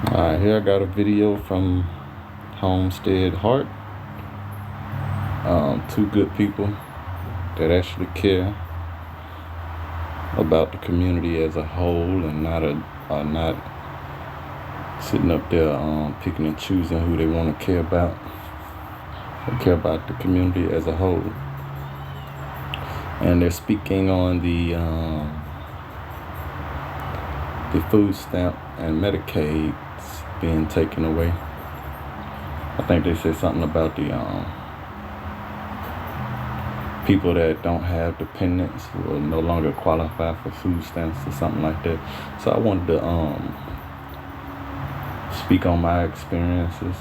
Alright, here I got a video from Homestead Heart. Two good people that actually care about the community as a whole and not sitting up there picking and choosing who they want to care about. They care about the community as a whole. And they're speaking on the food stamp and Medicaid being taken away. I think they said something about the people that don't have dependents will no longer qualify for food stamps or something like that. So I wanted to speak on my experiences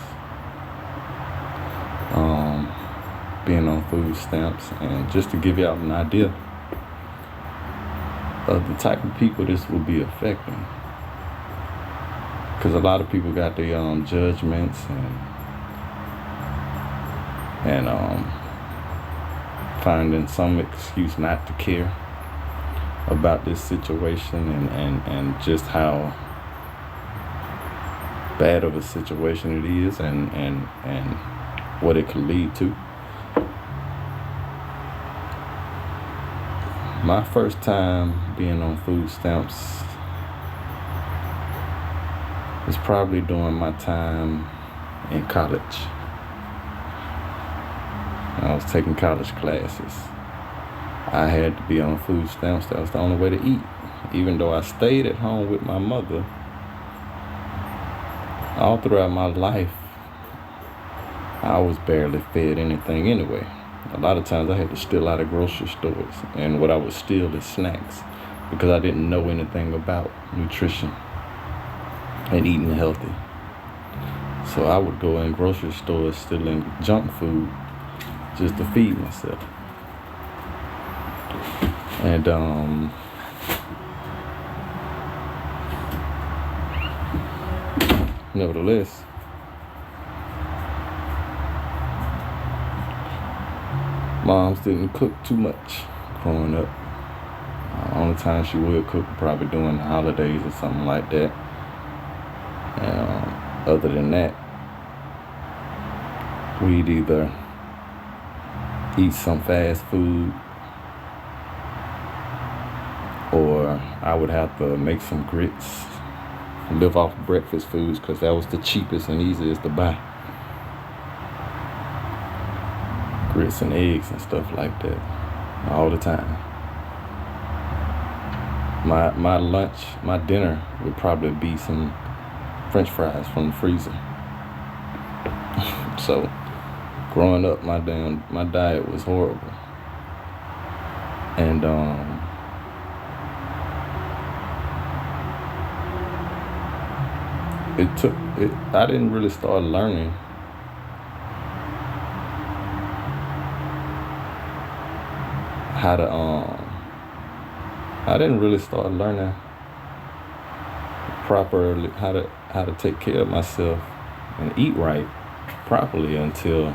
being on food stamps, and just to give y'all an idea of the type of people this will be affecting. Because a lot of people got their judgments and finding some excuse not to care about this situation and just how bad of a situation it is and what it could lead to. My first time being on food stamps was probably during my time in college. I was taking college classes. I had to be on food stamps. That was the only way to eat. Even though I stayed at home with my mother, all throughout my life, I was barely fed anything anyway. A lot of times I had to steal out of grocery stores, and what I would steal is snacks because I didn't know anything about nutrition and eating healthy. So I would go in grocery stores stealing junk food just to feed myself. And nevertheless, moms didn't cook too much growing up. Only time she would cook probably during the holidays or something like that. Other than that, we'd either eat some fast food, or I would have to make some grits, live off breakfast foods because that was the cheapest and easiest to buy. Grits and eggs and stuff like that all the time. My lunch, my dinner would probably be some French fries from the freezer. So growing up, my diet was horrible. And I didn't really start learning how to I didn't really start learning properly how to take care of myself and eat right properly until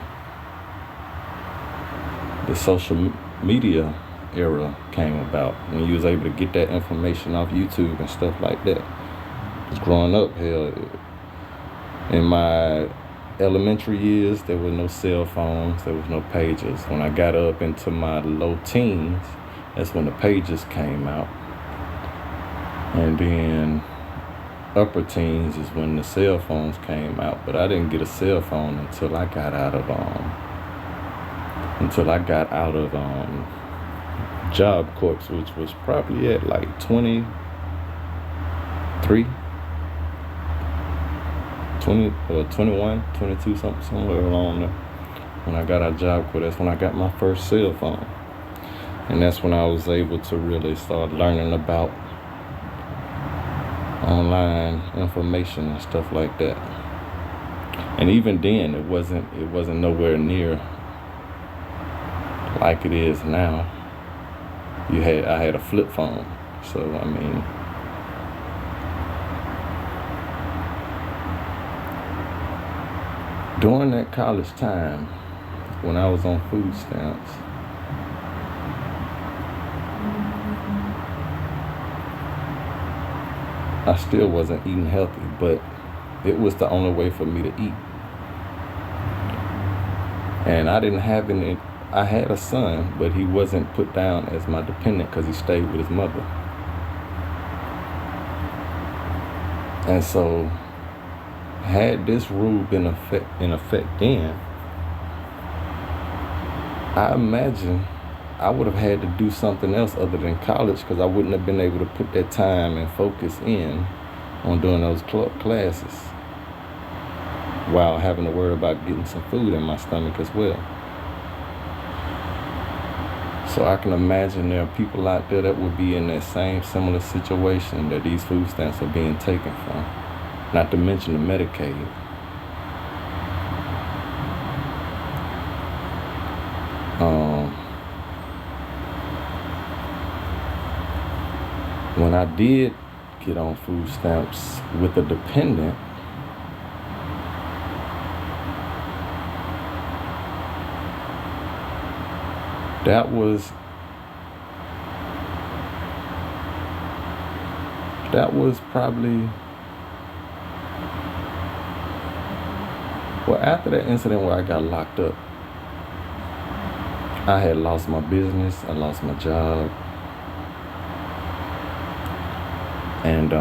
the social media era came about, when you was able to get that information off YouTube and stuff like that. Because growing up, hell, in my elementary years, there were no cell phones, there was no pagers. When I got up into my low teens, that's when the pagers came out. And then upper teens is when the cell phones came out. But I didn't get a cell phone until I got out of Job Corps, which was probably at like 23, 20 or 21, 22, somewhere along there. When I got out of Job Corps, that's when I got my first cell phone. And that's when I was able to really start learning about online information and stuff like that. And even then, it wasn't nowhere near like it is now. I had a flip phone, so I mean, during that college time, when I was on food stamps, I still wasn't eating healthy, but it was the only way for me to eat. And I didn't have any, I had a son, but he wasn't put down as my dependent because he stayed with his mother. And so, had this rule been in effect then, I imagine I would have had to do something else other than college because I wouldn't have been able to put that time and focus in on doing those classes while having to worry about getting some food in my stomach as well. So I can imagine there are people out there that would be in that same similar situation that these food stamps are being taken from, not to mention the Medicaid. When I did get on food stamps with a dependent, that was probably, well, after that incident where I got locked up, I had lost my business, I lost my job, and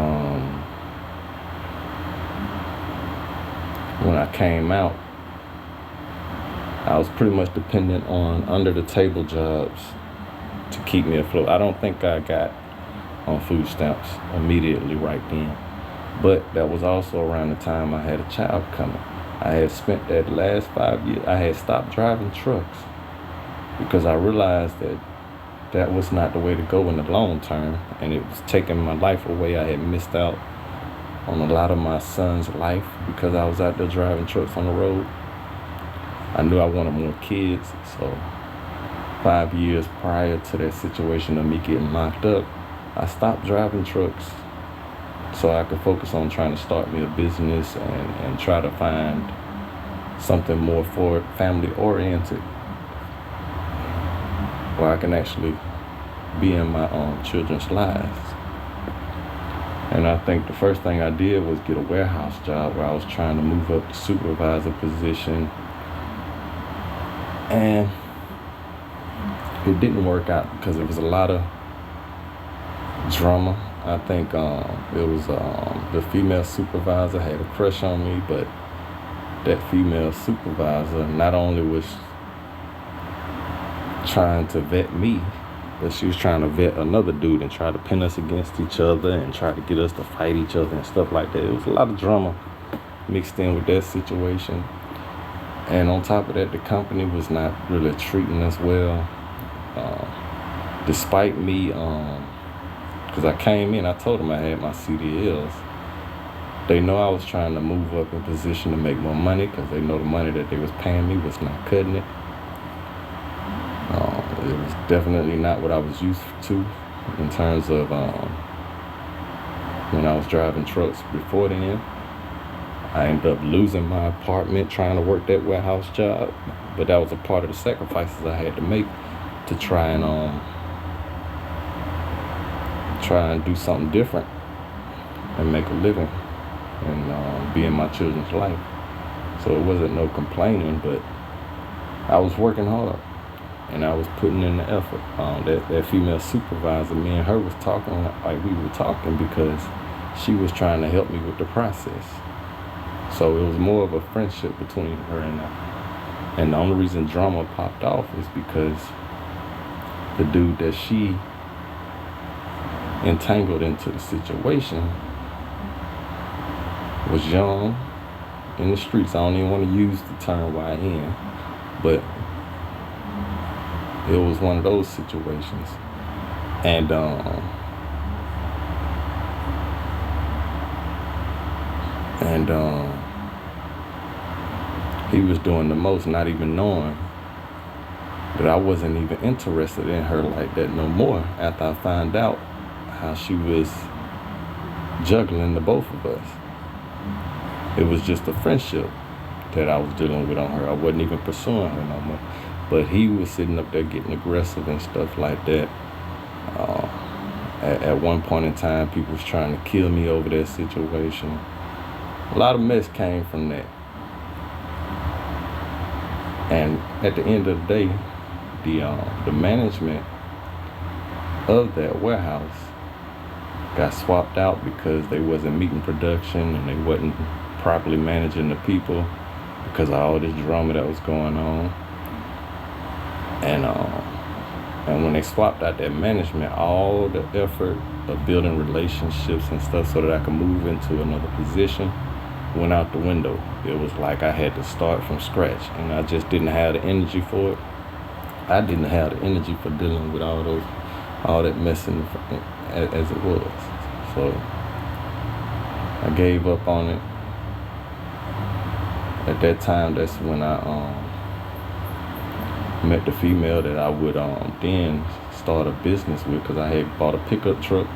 when I came out, I was pretty much dependent on under-the-table jobs to keep me afloat. I don't think I got on food stamps immediately right then, but that was also around the time I had a child coming. I had spent that last 5 years, I had stopped driving trucks because I realized that that was not the way to go in the long term, and it was taking my life away. I had missed out on a lot of my son's life because I was out there driving trucks on the road. I knew I wanted more kids, so 5 years prior to that situation of me getting locked up, I stopped driving trucks so I could focus on trying to start me a business and try to find something more for family-oriented where I can actually be in my children's lives. And I think the first thing I did was get a warehouse job where I was trying to move up to supervisor position. And it didn't work out because it was a lot of drama. I think it was the female supervisor had a crush on me, but that female supervisor not only was trying to vet me, but she was trying to vet another dude and try to pin us against each other and try to get us to fight each other and stuff like that. It was a lot of drama mixed in with that situation. And on top of that, the company was not really treating us well. Despite me, because I came in, I told them I had my CDLs. They know I was trying to move up in position to make more money because they know the money that they was paying me was not cutting it. It was definitely not what I was used to in terms of when I was driving trucks before then. I ended up losing my apartment trying to work that warehouse job, but that was a part of the sacrifices I had to make to try and do something different and make a living and be in my children's life. So it wasn't no complaining, but I was working hard and I was putting in the effort. That female supervisor, me and her was talking like we were talking because she was trying to help me with the process. So it was more of a friendship between her and I. And the only reason drama popped off is because the dude that she entangled into the situation was young in the streets. I don't even want to use the term YN, but it was one of those situations. And he was doing the most, not even knowing that I wasn't even interested in her like that no more after I found out how she was juggling the both of us. It was just a friendship that I was dealing with on her. I wasn't even pursuing her no more. But he was sitting up there getting aggressive and stuff like that. At one point in time, people was trying to kill me over that situation. A lot of mess came from that. And at the end of the day, the management of that warehouse got swapped out because they wasn't meeting production and they wasn't properly managing the people because of all this drama that was going on. And when they swapped out that management, all the effort of building relationships and stuff so that I could move into another position went out the window. It was like I had to start from scratch, and I just didn't have the energy for it. I didn't have the energy for dealing with all that mess as it was. So I gave up on it. At that time, that's when I met the female that I would then start a business with, because I had bought a pickup truck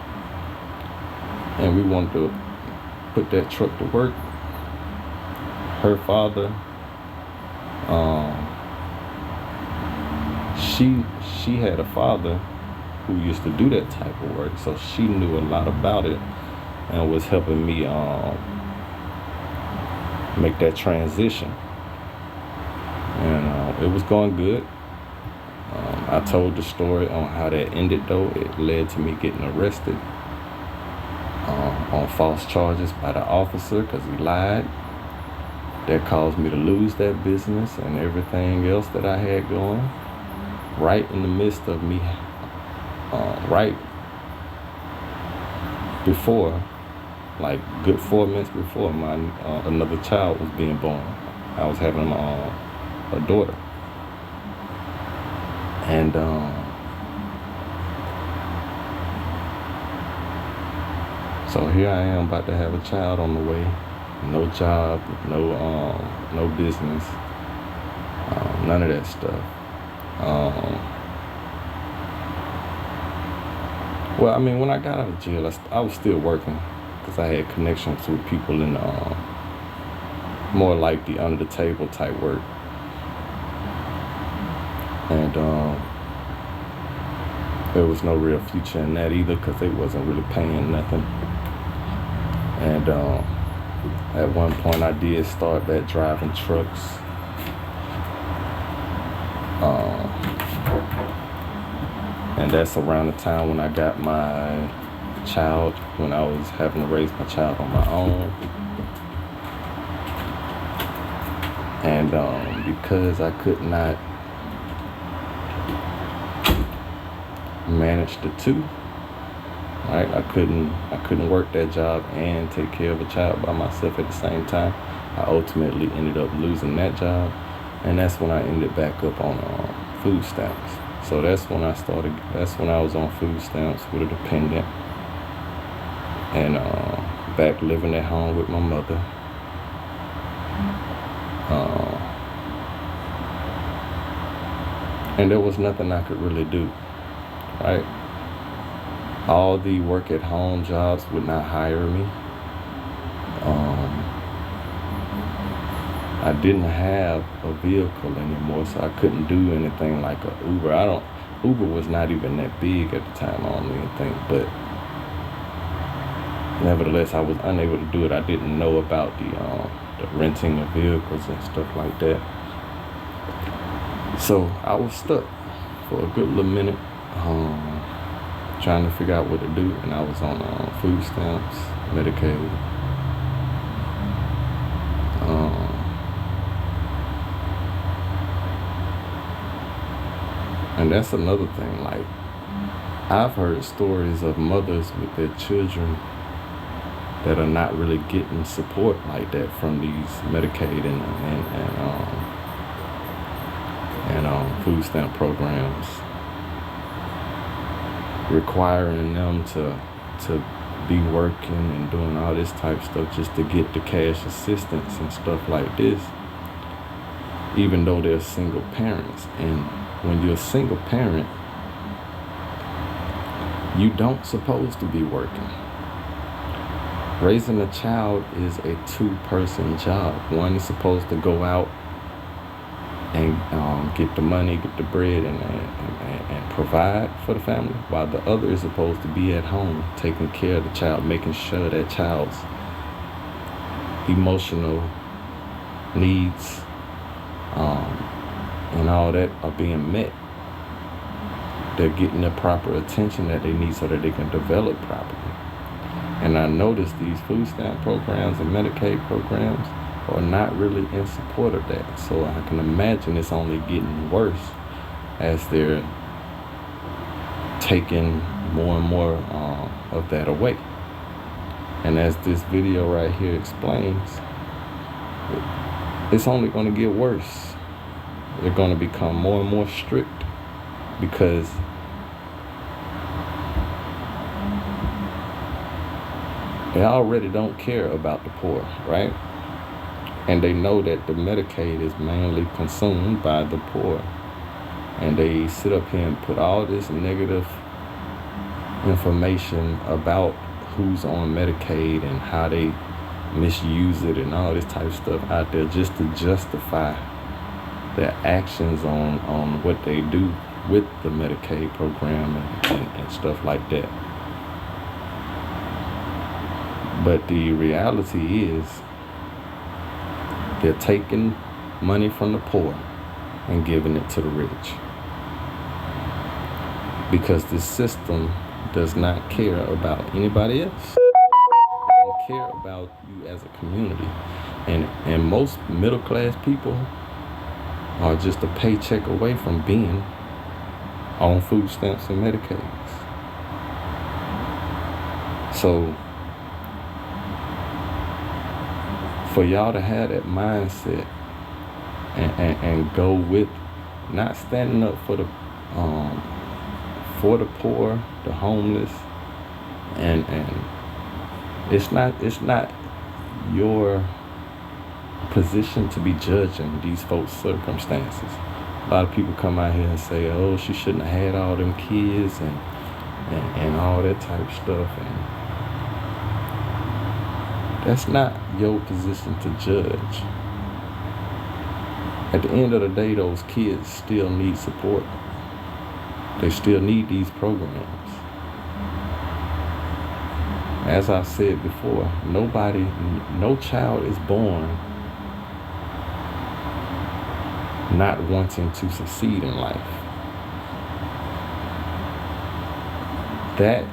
and we wanted to put that truck to work. Her father, she had a father who used to do that type of work, so she knew a lot about it and was helping me make that transition. And it was going good. I told the story on how that ended, though. It led to me getting arrested on false charges by the officer because he lied. That caused me to lose that business and everything else that I had going. Right in the midst of me, right before, like good 4 months before my another child was being born. I was having a daughter. And so here I am about to have a child on the way. No job, no business, none of that stuff. Well, I mean, when I got out of jail, I was still working because I had connections with people in more like the under the table type work. And there was no real future in that either because they wasn't really paying nothing. And at one point I did start back driving trucks. And that's around the time when I got my child, when I was having to raise my child on my own. And because I could not manage the two, right? I couldn't work that job and take care of a child by myself at the same time. I ultimately ended up losing that job, and that's when I ended back up on food stamps. So that's when I was on food stamps with a dependent, and back living at home with my mother. And there was nothing I could really do, right? All the work at home jobs would not hire me. I didn't have a vehicle anymore, so I couldn't do anything like a Uber. Uber was not even that big at the time, I don't even think, but nevertheless, I was unable to do it. I didn't know about the renting of vehicles and stuff like that. So I was stuck for a good little minute, trying to figure out what to do, and I was on food stamps, Medicaid. And that's another thing, like, I've heard stories of mothers with their children that are not really getting support like that from these Medicaid and food stamp programs, requiring them to be working and doing all this type of stuff just to get the cash assistance and stuff like this, even though they're single parents. And when you're a single parent, you don't supposed to be working. Raising a child is a two-person job. One is supposed to go out and get the money, get the bread, and provide for the family, while the other is supposed to be at home taking care of the child, making sure that child's emotional needs, and all that are being met. They're getting the proper attention that they need so that they can develop properly. And I noticed these food stamp programs and Medicaid programs are not really in support of that. So I can imagine it's only getting worse as they're taking more and more of that away. And as this video right here explains, it's only going to get worse. They're going to become more and more strict because they already don't care about the poor, right? And they know that the Medicaid is mainly consumed by the poor. And they sit up here and put all this negative information about who's on Medicaid and how they misuse it and all this type of stuff out there just to justify their actions on what they do with the Medicaid program and stuff like that. But the reality is they're taking money from the poor and giving it to the rich. Because this system does not care about anybody else. They don't care about you as a community. And most middle class people are just a paycheck away from being on food stamps and Medicaids. So for y'all to have that mindset and go with not standing up for the poor, the homeless, and it's not your position to be judging these folks' circumstances. A lot of people come out here and say, oh, she shouldn't have had all them kids and all that type of stuff, and that's not your position to judge. At the end of the day, those kids still need support. They still need these programs. As I said before, no child is born not wanting to succeed in life. That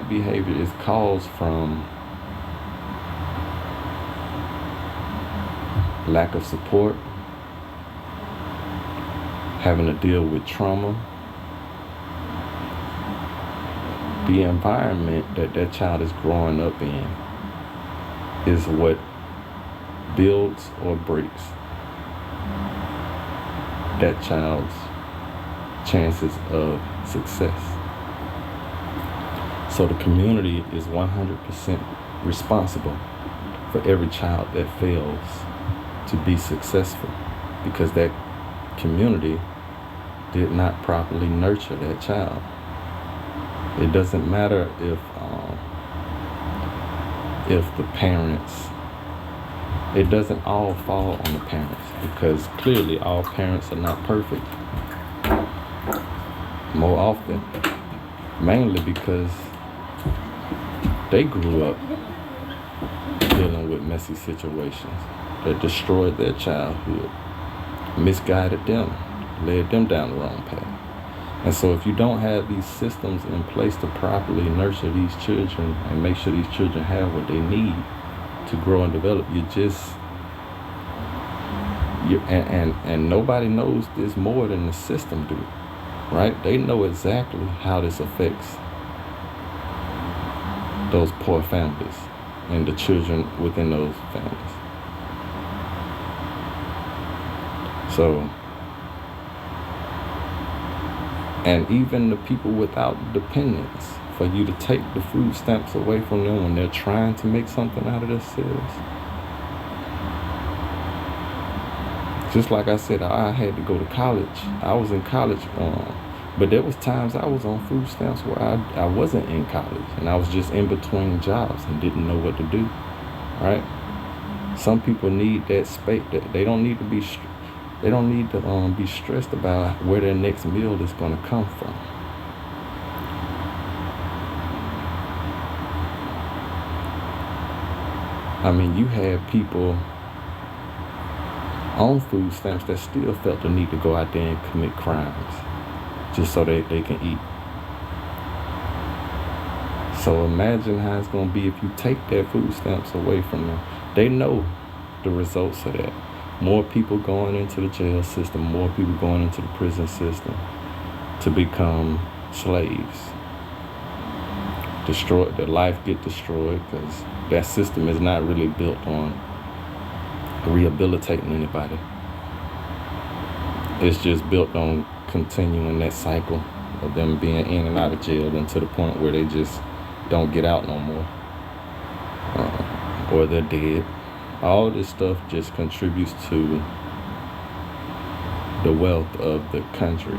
behavior is caused from lack of support, having to deal with trauma. The environment that child is growing up in is what builds or breaks that child's chances of success. So the community is 100% responsible for every child that fails to be successful, because that community did not properly nurture that child. It doesn't matter if the parents, it doesn't all fall on the parents, because clearly all parents are not perfect. More often, mainly because they grew up dealing with messy situations that destroyed their childhood, misguided them, led them down the wrong path. And so if you don't have these systems in place to properly nurture these children and make sure these children have what they need to grow and develop, and nobody knows this more than the system do, right? They know exactly how this affects those poor families and the children within those families. So, and even the people without dependents, for you to take the food stamps away from them when they're trying to make something out of themselves. Just like I said, I had to go to college. I was in college, but there was times I was on food stamps where I wasn't in college and I was just in between jobs and didn't know what to do, right? Some people need that space. They don't need to be be stressed about where their next meal is going to come from. I mean, you had people on food stamps that still felt the need to go out there and commit crimes just so that they can eat. So imagine how it's going to be if you take their food stamps away from them. They know the results of that. More people going into the jail system, more people going into the prison system to become slaves. Destroyed, their life get destroyed because that system is not really built on rehabilitating anybody. It's just built on continuing that cycle of them being in and out of jail and to the point where they just don't get out no more, or they're dead. All this stuff just contributes to the wealth of the country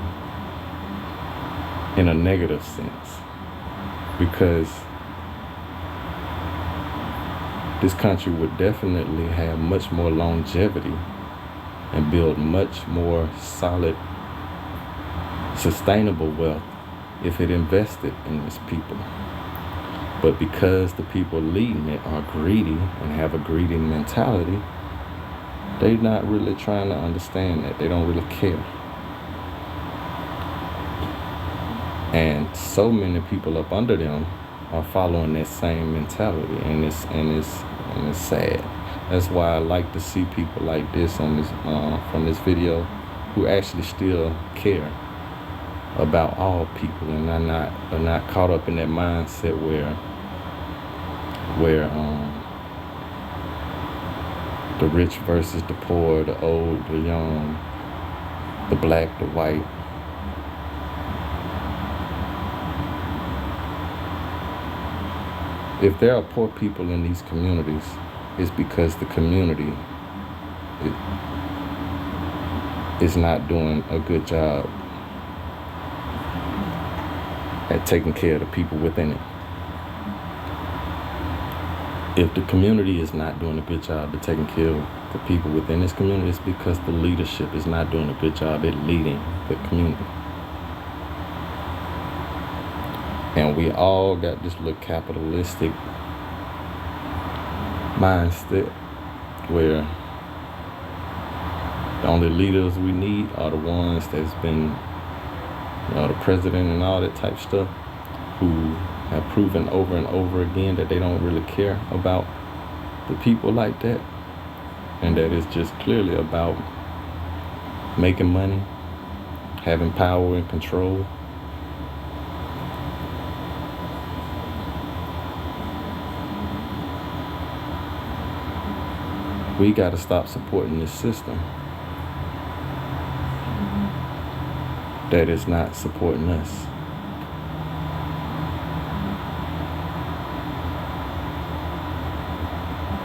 in a negative sense, because this country would definitely have much more longevity and build much more solid, sustainable wealth if it invested in its people. But because the people leading it are greedy and have a greedy mentality, they're not really trying to understand that. They don't really care. And so many people up under them are following that same mentality, and it's sad. That's why I like to see people like this on this from this video who actually still care about all people and are not caught up in that mindset where the rich versus the poor, the old, the young, the black, the white. If there are poor people in these communities, it's because the community is not doing a good job at taking care of the people within it. If the community is not doing a good job at taking care of the people within this community, it's because the leadership is not doing a good job at leading the community. And we all got this little capitalistic mindset where the only leaders we need are the ones that's been, the president and all that type stuff, who have proven over and over again that they don't really care about the people like that, and that it's just clearly about making money, having power and control. We got to stop supporting this system that is not supporting us.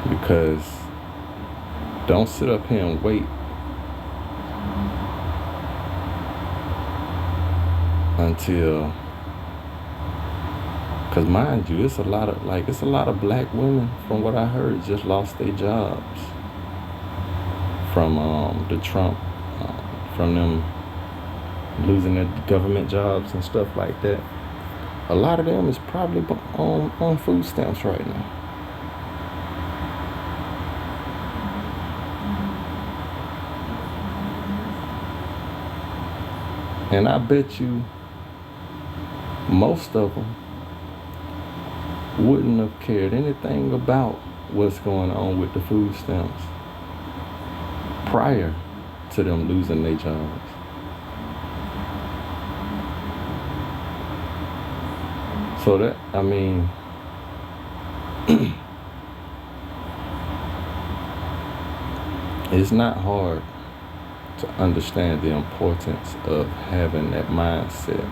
Because don't sit up here and wait until, because mind you, it's a lot of black women, from what I heard, just lost their jobs from the Trump, from them losing their government jobs and stuff like that. A lot of them is probably on food stamps right now. And I bet you most of them wouldn't have cared anything about what's going on with the food stamps prior to them losing their jobs. So that, I mean, it's not hard to understand the importance of having that mindset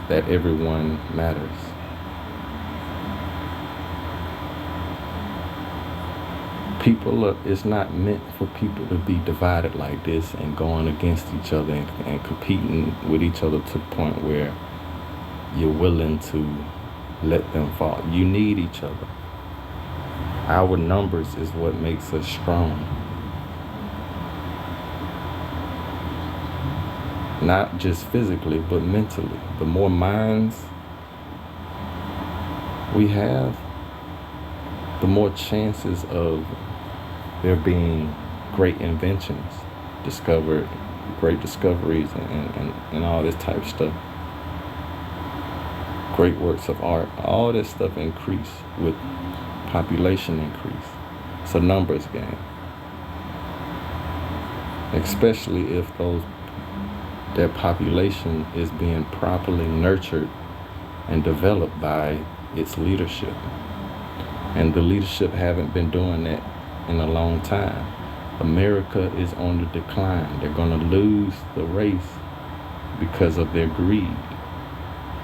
that everyone matters. It's not meant for people to be divided like this and going against each other and competing with each other to the point where you're willing to let them fall. You need each other. Our numbers is what makes us strong. Not just physically, but mentally. The more minds we have, the more chances of there being great inventions discovered, great discoveries, and all this type of stuff. Great works of art, all this stuff increase with population increase. It's a numbers game. Especially if their population is being properly nurtured and developed by its leadership. And the leadership haven't been doing that in a long time. America is on the decline. They're going to lose the race because of their greed.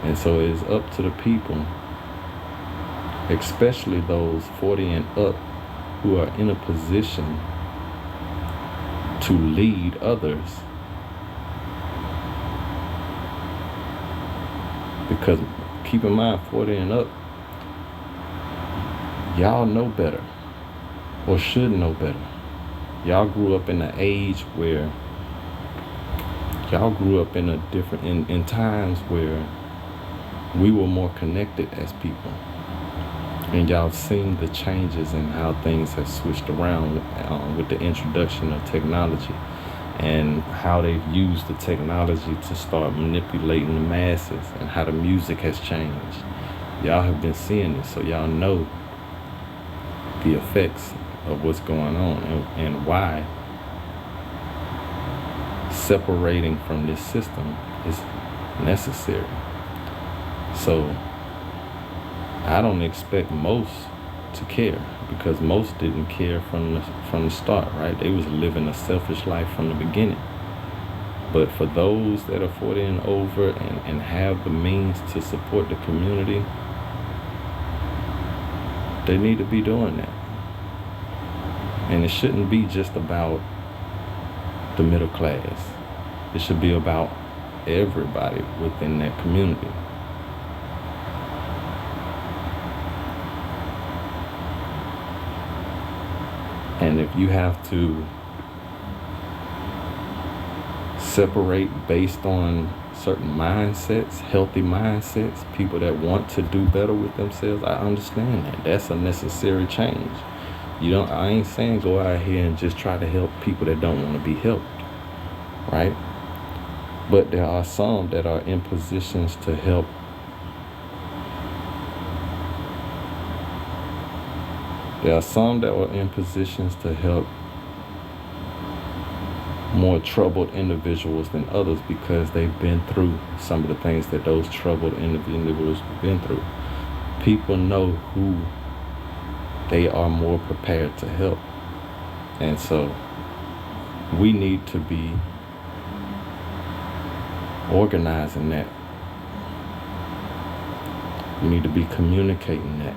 And so it is up to the people, especially those 40 and up, who are in a position to lead others. Because keep in mind, 40 and up, y'all know better, or should know better. Y'all grew up in an age where y'all grew up in a different, in times where we were more connected as people. And y'all seen the changes in how things have switched around with the introduction of technology, and how they've used the technology to start manipulating the masses, and how the music has changed. Y'all have been seeing this, so y'all know the effects of what's going on, and why separating from this system is necessary. So I don't expect most to care, because most didn't care from the start, right? They was living a selfish life from the beginning. But for those that are 40 and over and have the means to support the community, they need to be doing that. And it shouldn't be just about the middle class. It should be about everybody within that community. And if you have to separate based on certain mindsets, healthy mindsets, people that want to do better with themselves, I understand that. That's a necessary change. I ain't saying go out here and just try to help people that don't want to be helped, right? But there are some that are in positions to help. There are some that are in positions to help more troubled individuals than others, because they've been through some of the things that those troubled individuals have been through. People know who they are more prepared to help. And so we need to be organizing that. We need to be communicating that.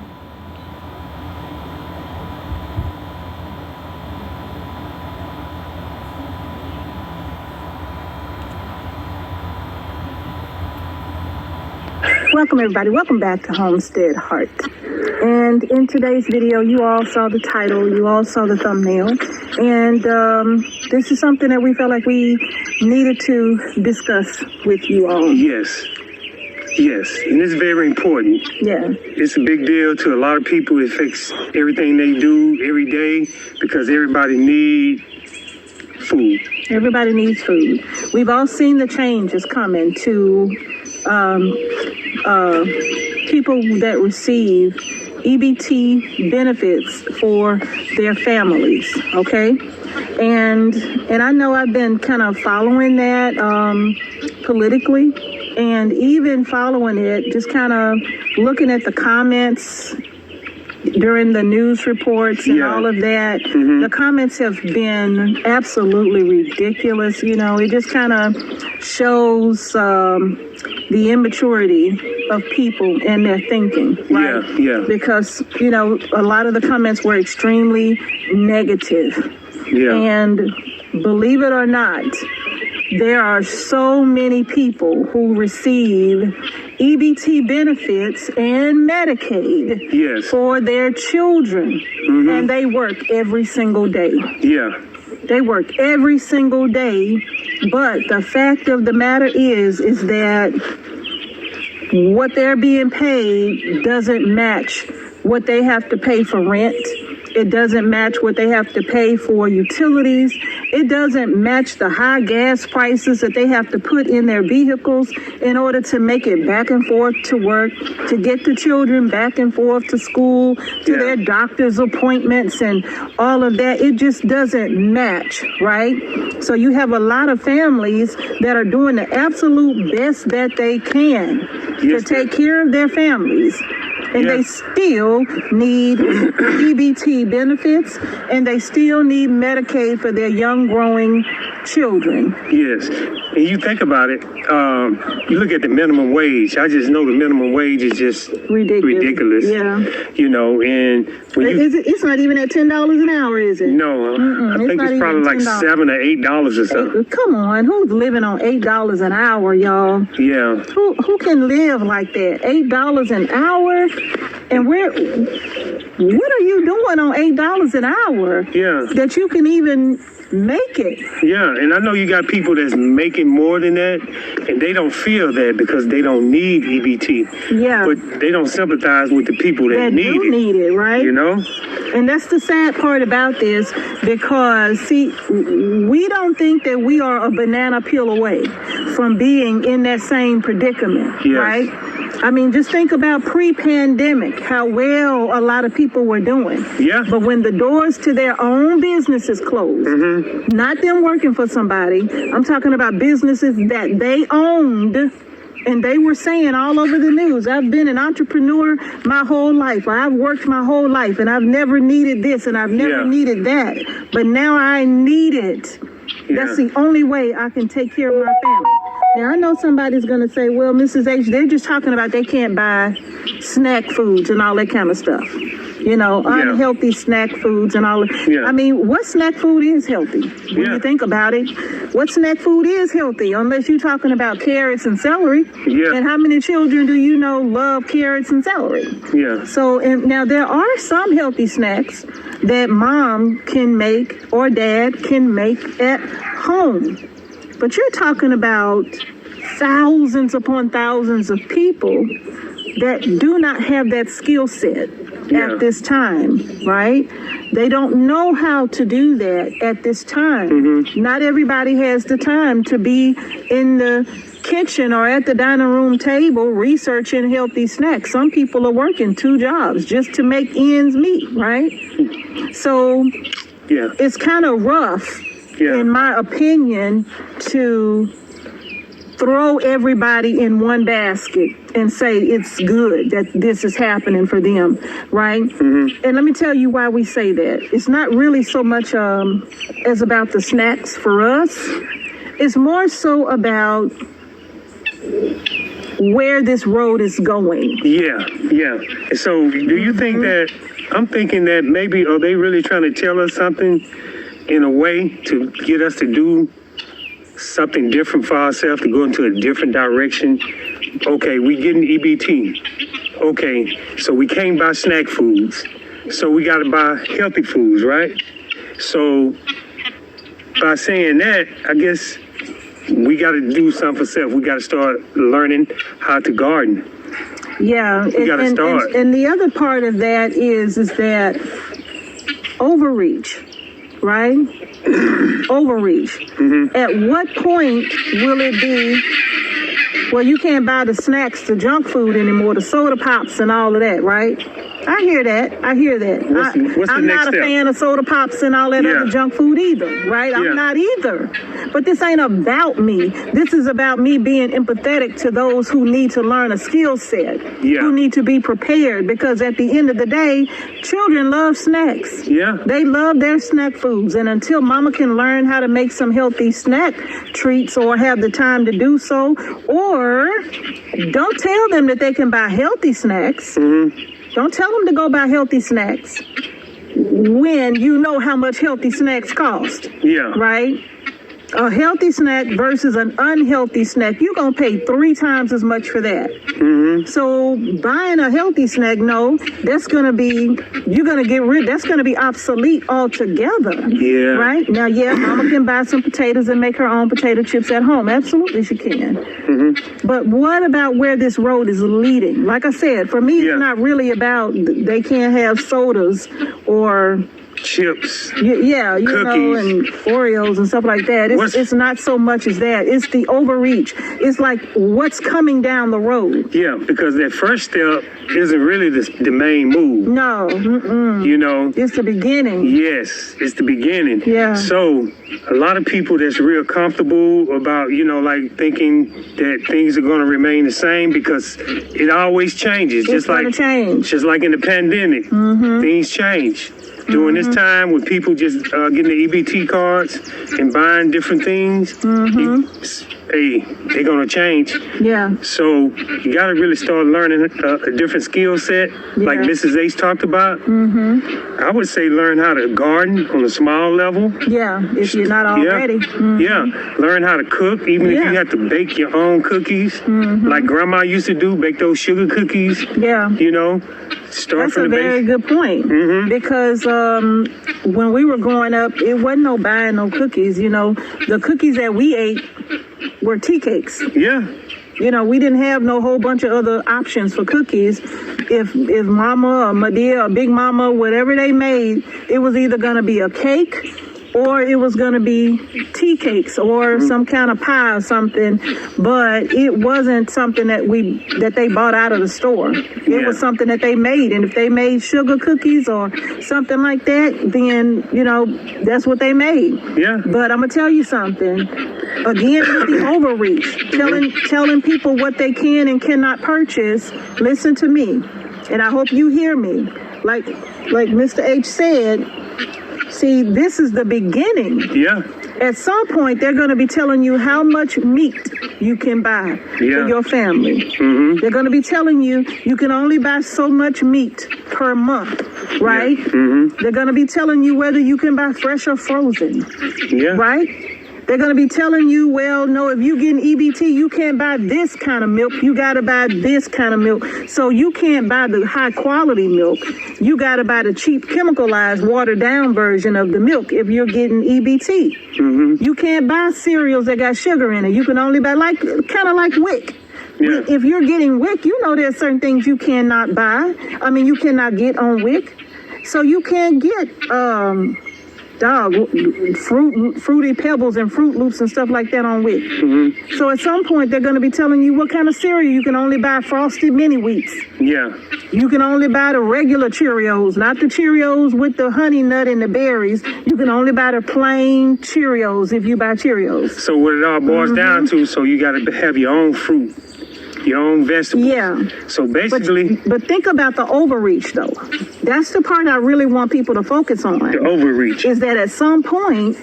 Welcome everybody, welcome back to Homestead Heart. And in today's video, you all saw the title, you all saw the thumbnail, and this is something that we felt like we needed to discuss with you all. Yes, and it's very important. Yeah. It's a big deal to a lot of people. It affects everything they do every day, because everybody needs food. Everybody needs food. We've all seen the changes coming to people that receive EBT benefits for their families, okay? And I know I've been kind of following that politically, and even following it, just kind of looking at the comments during the news reports and all of that. Mm-hmm. The comments have been absolutely ridiculous. You know, it just kind of shows the immaturity of people and their thinking, right? Yeah. Because, you know, a lot of the comments were extremely negative. Yeah. And believe it or not, there are so many people who receive EBT benefits and Medicaid for their children. Mm-hmm. And they work every single day. Yeah. They work every single day. But the fact of the matter is that what they're being paid doesn't match what they have to pay for rent. It doesn't match what they have to pay for utilities. It doesn't match the high gas prices that they have to put in their vehicles in order to make it back and forth to work, to get the children back and forth to school, to their doctor's appointments and all of that. It just doesn't match, right? So you have a lot of families that are doing the absolute best that they can to take care of their families. And they still need EBT benefits, and they still need Medicaid for their young growing children. Yes. And you think about it, you look at the minimum wage. I just know the minimum wage is just ridiculous. Yeah. You know, and when it's not even at $10 an hour, is it? No, I think it's probably like $7 or $8 or something. Come on, who's living on $8 an hour, y'all? Yeah. Who can live like that? $8 an hour? And what are you doing on $8 an hour? Yeah. That you can even make it. Yeah, and I know you got people that's making more than that, and they don't feel that because they don't need EBT. Yeah. But they don't sympathize with the people that need it, right? You know? And that's the sad part about this, because, see, we don't think that we are a banana peel away from being in that same predicament, right? I mean, just think about pre-pandemic, how well a lot of people were doing. Yeah. But when the doors to their own businesses closed, not them working for somebody, I'm talking about businesses that they owned, and they were saying all over the news, I've been an entrepreneur my whole life, or I've worked my whole life, and I've never needed this, and I've never needed that. But now I need it. That's the only way I can take care of my family. Now, I know somebody's going to say, well, Mrs. H, they're just talking about they can't buy snack foods and all that kind of stuff. You know, unhealthy snack foods and all. I mean, what snack food is healthy? When you think about it, what snack food is healthy? Unless you're talking about carrots and celery. And how many children do you know love carrots and celery? So, and now there are some healthy snacks that mom can make or dad can make at home. But you're talking about thousands upon thousands of people that do not have that skill set at this time, right? They don't know how to do that at this time. Not everybody has the time to be in the kitchen or at the dining room table researching healthy snacks. Some people are working 2 jobs just to make ends meet, right? So it's kind of rough, in my opinion, to throw everybody in one basket and say it's good that this is happening for them, right? And let me tell you why we say that. It's not really so much as about the snacks for us. It's more so about where this road is going. So do you think that, I'm thinking that maybe, are they really trying to tell us something in a way to get us to do something different for ourselves, to go into a different direction? Okay, we getting EBT. Okay, so we can't buy snack foods. So we got to buy healthy foods, right? So by saying that, I guess we got to do something for self. We got to start learning how to garden. Yeah, we got to start. And the other part of that is that overreach, right? Overreach. At what point will it be, well, you can't buy the snacks, the junk food anymore, the soda pops and all of that, right? I hear that. I'm not a fan of soda pops and all that other junk food either, right? I'm not either. But this ain't about me. This is about me being empathetic to those who need to learn a skill set, who need to be prepared, because at the end of the day, children love snacks. They love their snack foods. And until mama can learn how to make some healthy snack treats or have the time to do so, or don't tell them that they can buy healthy snacks. Don't tell them to go buy healthy snacks when you know how much healthy snacks cost. Right? A healthy snack versus an unhealthy snack, you're going to pay 3 times as much for that. So buying a healthy snack, no, that's going to be, you're going to get rid, that's going to be obsolete altogether. Yeah. Right? Now, yeah, mama can buy some potatoes and make her own potato chips at home. Absolutely, she can. But what about where this road is leading? Like I said, for me, Yeah. it's not really about they can't have sodas or Chips. yeah, you know, Cookies. and Oreos and stuff like that. It's not so much as that. It's the overreach. It's like what's coming down the road. Yeah, because that first step isn't really the main move. No, You know, it's the beginning. yes, it's the beginning. Yeah. So a lot of people that's real comfortable about, you know, like thinking that things are going to remain the same because it always changes. It's Just like gonna change. Just like in the pandemic, things change. During this time, with people just getting the EBT cards and buying different things, hey, they're gonna change. Yeah, So you got to really start learning a different skill set, like Yeah. Mrs. Ace talked about. I would say learn how to garden on a small level. yeah. If you're not already. Yeah, learn how to cook, even if Yeah. you have to bake your own cookies, like Grandma used to do, bake those sugar cookies. Yeah. You know, start That's from a the very base. good point because when we were growing up, it wasn't no buying no cookies. You know, the cookies that we ate were tea cakes. Yeah, You know, we didn't have no whole bunch of other options for cookies. If Mama or Madea or Big Mama, whatever they made, it was either gonna be a cake or it was gonna be tea cakes or some kind of pie or something. But it wasn't something that they bought out of the store. It Yeah. was something that they made, and if they made sugar cookies or something like that, then you know that's what they made. yeah. But I'm gonna tell you something. Again, with the overreach, telling people what they can and cannot purchase. Listen to me, and I hope you hear me. Like Mr. H said. See, this is the beginning. Yeah, At some point, they're going to be telling you how much meat you can buy Yeah. for your family. They're going to be telling you you can only buy so much meat per month, right? They're going to be telling you whether you can buy fresh or frozen, yeah. right? They're going to be telling you, well, no, if you getting EBT, you can't buy this kind of milk. You got to buy this kind of milk. So you can't buy the high quality milk. You got to buy the cheap chemicalized watered down version of the milk if you're getting EBT. You can't buy cereals that got sugar in it. You can only buy kind of like WIC. Yeah. If you're getting WIC, you know there's certain things you cannot buy. I mean, you cannot get on WIC. So you can't get, fruity pebbles and Fruit Loops and stuff like that on WIC. So at some point they're going to be telling you what kind of cereal you can only buy. Frosted Mini Wheats. Yeah, You can only buy the regular Cheerios, not the Cheerios with the honey nut and the berries. You can only buy the plain Cheerios if you buy Cheerios. so what it all boils down to, so you got to have your own fruit, your own vegetables. Yeah. So basically, But think about the overreach though. That's the part I really want people to focus on. the overreach. Is that at some point,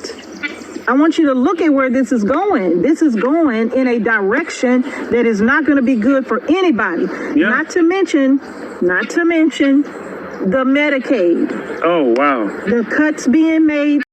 I want you to look at where this is going. This is going in a direction that is not going to be good for anybody. Yeah. Not to mention the Medicaid, Oh, wow. the cuts being made